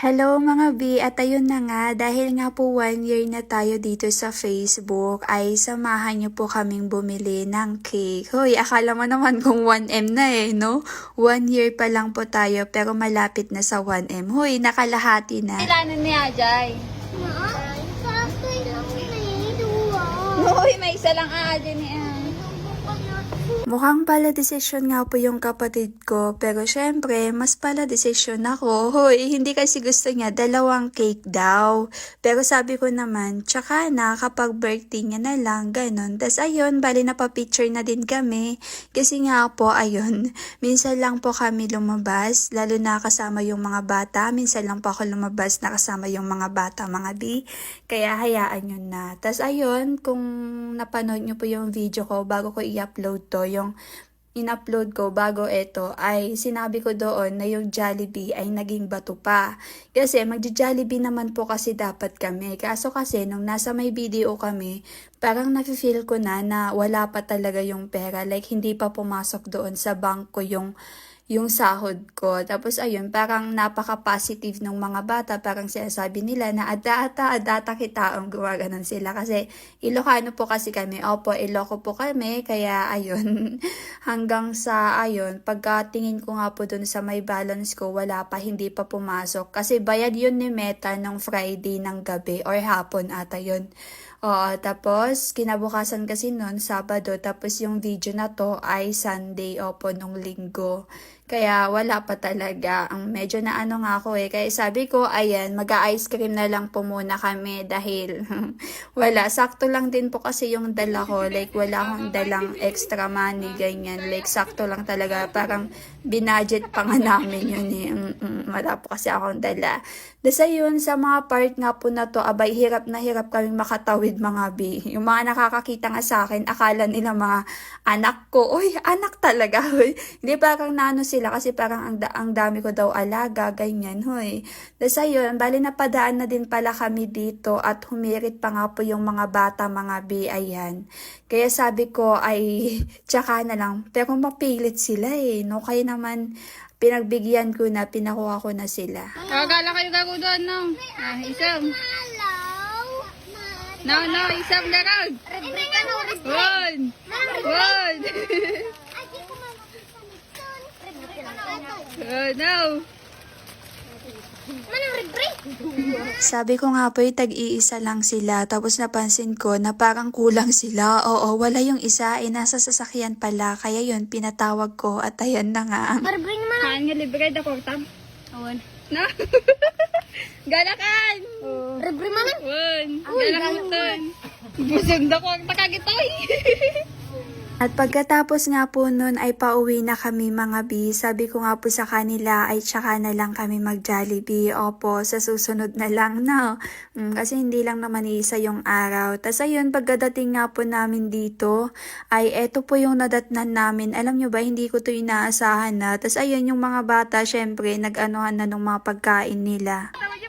Hello mga B, at ayun na nga, dahil nga po 1 year na tayo dito sa Facebook, ay samahan niyo po kaming bumili ng cake. Hoy, akala mo naman kung 1M na no? 1 year pa lang po tayo pero malapit na sa 1M. Hoy, nakalahati na. Kailangan ni Ajay. Sakto lang may dua. Hoy, may isa lang Ajay ni Ajay. Mukhang pala desisyon nga po yung kapatid ko, pero syempre, mas pala desisyon ako. Hoy, hindi kasi gusto niya 2 cake daw. Pero sabi ko naman, tsaka na kapag birthday niya na lang, ganon. Tas ayun, bali na pa-picture na din kami. Kasi nga po, ayun, minsan lang po kami lumabas, lalo na kasama yung mga bata. Minsan lang po ako lumabas na kasama yung mga bata, mga B. Kaya hayaan yun na. Tas ayun, kung napanood niyo po yung video ko bago ko i-upload to, yung in-upload ko bago ito, ay sinabi ko doon na yung Jollibee ay naging bato pa. Kasi magja-Jollibee naman po kasi dapat kami. Kaso kasi nung nasa may video kami, parang nafe-feel ko na wala pa talaga yung pera. Like hindi pa pumasok doon sa bank ko yung sahod ko. Tapos ayun, parang napaka-positive ng mga bata. Parang sinasabi nila na adata kita ang gumaganon sila. Kasi Ilocano po kasi kami. Opo, Iloco po kami. Kaya ayun, hanggang sa ayun, pagkatingin ko nga po dun sa may balance ko, wala pa, hindi pa pumasok. Kasi bayad yun ni Meta ng Friday ng gabi or hapon ata yun. Oo, tapos kinabukasan kasi nun, Sabado, tapos yung video na to ay Sunday, opo, nung linggo. Kaya wala pa talaga. Ang medyo na ano nga ako Kaya sabi ko, ayan, mag-ice cream na lang po muna kami dahil wala. Sakto lang din po kasi yung dala ko. Like, wala akong dalang extra money, ganyan. Like, sakto lang talaga. Parang binudget pa nga namin yun Wala po kasi akong dala. Dasa yun, sa mga part nga po na to, abay, hirap na hirap kaming makatawid mga B. Yung mga nakakakita nga sa akin, akala nila mga anak ko. Uy, anak talaga. Uy. Hindi parang naano sila kasi parang ang dami ko daw alaga, ganyan. Hoy. Dasa yun, bali napadaan na din pala kami dito at humirit pa nga po yung mga bata, mga B, ayan. Kaya sabi ko ay tsaka na lang. Pero mapilit sila no? Kaya naman, pinagbigyan ko na, pinakuha ko na sila. Kagala kayo gago doon, no? Isang. No, isang garag. One. No. Sabi ko nga po tag-iisa lang sila, tapos napansin ko na parang kulang sila. Oo, wala yung isa, nasa sasakyan pala. Kaya yun, pinatawag ko at ayan na nga. Barbring man. Kaan nga libre da kortam. Awan. No. Galakan. Barbring man. One. Galakan. Busog da ko ang takagitoy. At pagkatapos nga po nun ay pauwi na kami mga B. Sabi ko nga po sa kanila ay tsaka na lang kami mag-Jollibee. Opo, sa susunod na lang no. Kasi hindi lang naman isa yung araw. Tas ayun, pagkadating nga po namin dito, ay eto po yung nadatnan namin. Alam nyo ba, hindi ko to inaasahan na. Tas ayun, yung mga bata, syempre, nag-anuhan na ng mga pagkain nila. Tawag niyo